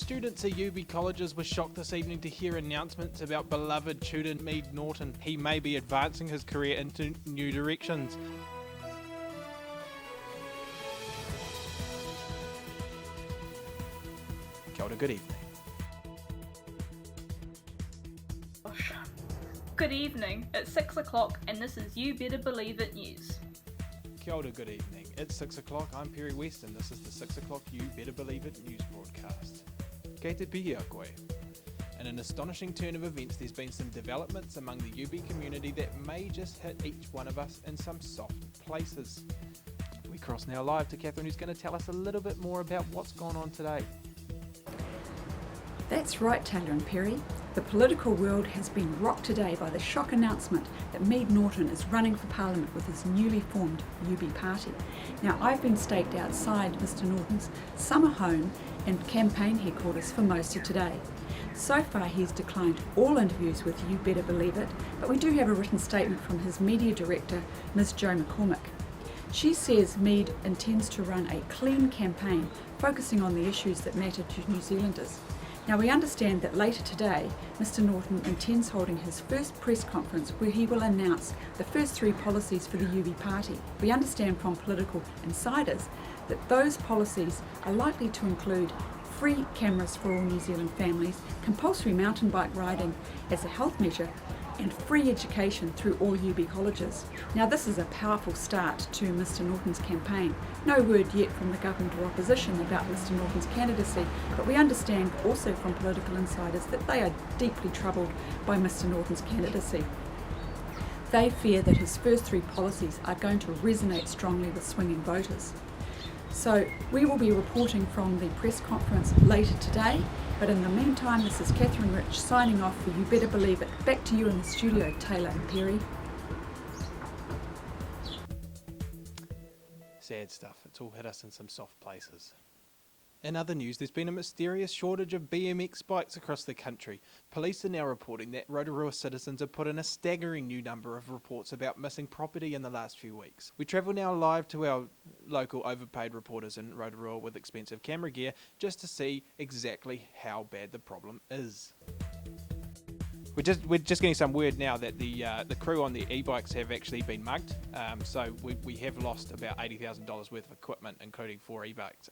Students at UB colleges were shocked this evening to hear announcements about beloved tutor Mead Norton. He may be advancing his career into new directions. Kia ora, good evening. Good evening, it's 6 o'clock and this is You Better Believe It News. Kia ora, good evening. It's 6 o'clock, I'm Perry West and this is the 6 o'clock You Better Believe It News broadcast. Kei te pihi a koe. In an astonishing turn of events, there's been some developments among the UB community that may just hit each one of us in some soft places. We cross now live to Catherine, who's going to tell us a little bit more about what's gone on today. That's right, Taylor and Perry. The political world has been rocked today by the shock announcement that Mead Norton is running for Parliament with his newly formed UB party. Now, I've been staked outside Mr Norton's summer home and campaign headquarters for most of today. So far, he's declined all interviews with You Better Believe It, but we do have a written statement from his media director, Ms Jo McCormick. She says Mead intends to run a clean campaign focusing on the issues that matter to New Zealanders. Now, we understand that later today, Mr Norton intends holding his first press conference where he will announce the first three policies for the UB party. We understand from political insiders that those policies are likely to include free cameras for all New Zealand families, compulsory mountain bike riding as a health measure, and free education through all UB colleges. Now, this is a powerful start to Mr Norton's campaign. No word yet from the government or opposition about Mr Norton's candidacy, but we understand also from political insiders that they are deeply troubled by Mr Norton's candidacy. They fear that his first three policies are going to resonate strongly with swinging voters. So we will be reporting from the press conference later today, but in the meantime, this is Catherine Rich signing off for You Better Believe It. Back to you in the studio, Taylor and Perry. Sad stuff, it's all hit us in some soft places. In other news, there's been a mysterious shortage of BMX bikes across the country. Police are now reporting that Rotorua citizens have put in a staggering new number of reports about missing property in the last few weeks. We travel now live to our local overpaid reporters in Rotorua with expensive camera gear just to see exactly how bad the problem is. We're just getting some word now that the crew on the e-bikes have actually been mugged, so we have lost about $80,000 worth of equipment, including 4 e-bikes.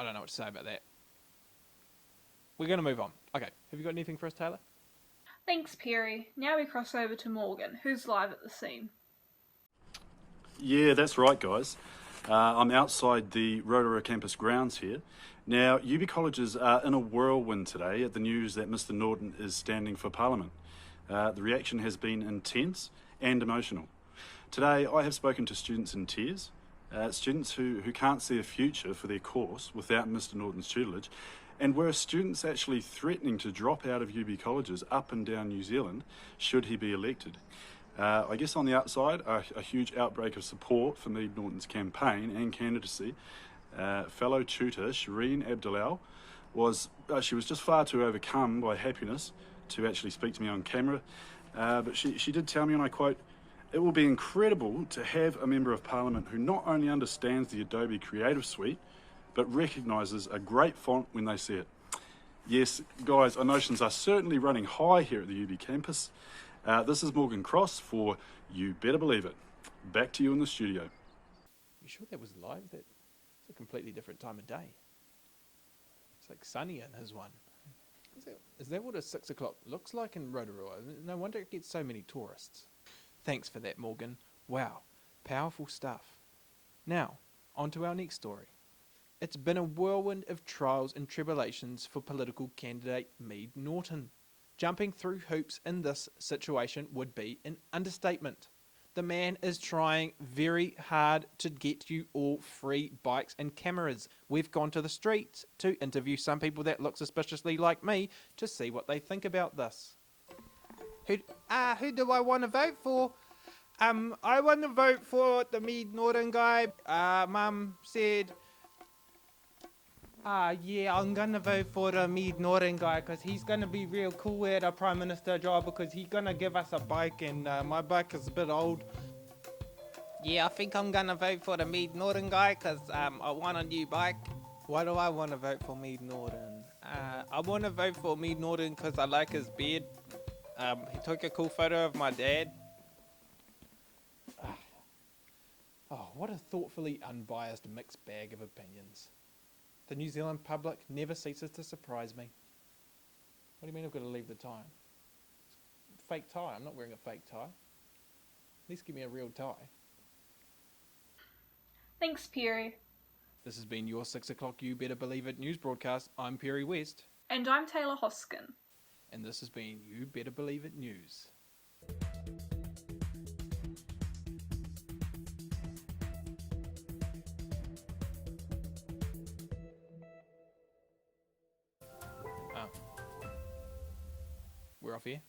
I don't know what to say about that. We're going to move on. Okay, have you got anything for us, Taylor? Thanks, Perry. Now we cross over to Morgan, who's live at the scene. Yeah, that's right, guys. I'm outside the Rotorua campus grounds here. Now, UB colleges are in a whirlwind today at the news that Mr Norton is standing for Parliament. The reaction has been intense and emotional. Today, I have spoken to students in tears, students who can't see a future for their course without Mr Norton's tutelage, and were students actually threatening to drop out of UB colleges up and down New Zealand should he be elected. I guess on the outside, a huge outbreak of support for Mead Norton's campaign and candidacy. Fellow tutor Shireen Abdalal was just far too overcome by happiness to actually speak to me on camera, but she did tell me, and I quote, "It will be incredible to have a Member of Parliament who not only understands the Adobe Creative Suite, but recognises a great font when they see it." Yes, guys, emotions are certainly running high here at the UB campus. This is Morgan Cross for You Better Believe It. Back to you in the studio. You sure that was live? That's a completely different time of day. It's like sunny in his one. Is that what a 6 o'clock looks like in Rotorua? No wonder it gets so many tourists. Thanks for that, Morgan. Wow, powerful stuff. Now, on to our next story. It's been a whirlwind of trials and tribulations for political candidate Mead Norton. Jumping through hoops in this situation would be an understatement. The man is trying very hard to get you all free bikes and cameras. We've gone to the streets to interview some people that look suspiciously like me to see what they think about this. Who do I want to vote for? I want to vote for the Mead Norton guy. Mum said, yeah, I'm gonna vote for the Mead Norton guy because he's gonna be real cool at a Prime Minister job because he's gonna give us a bike and my bike is a bit old. Yeah, I think I'm gonna vote for the Mead Norton guy because I want a new bike. Why do I want to vote for Mead Norton? I want to vote for Mead Norton because I like his beard. He took a cool photo of my dad. Oh, what a thoughtfully unbiased mixed bag of opinions. The New Zealand public never ceases to surprise me. What do you mean I've got to leave the tie? Fake tie. I'm not wearing a fake tie. At least give me a real tie. Thanks, Perry. This has been your 6 o'clock You Better Believe It news broadcast. I'm Perry West. And I'm Taylor Hoskin. And this has been You Better Believe It news. Oh. We're off here?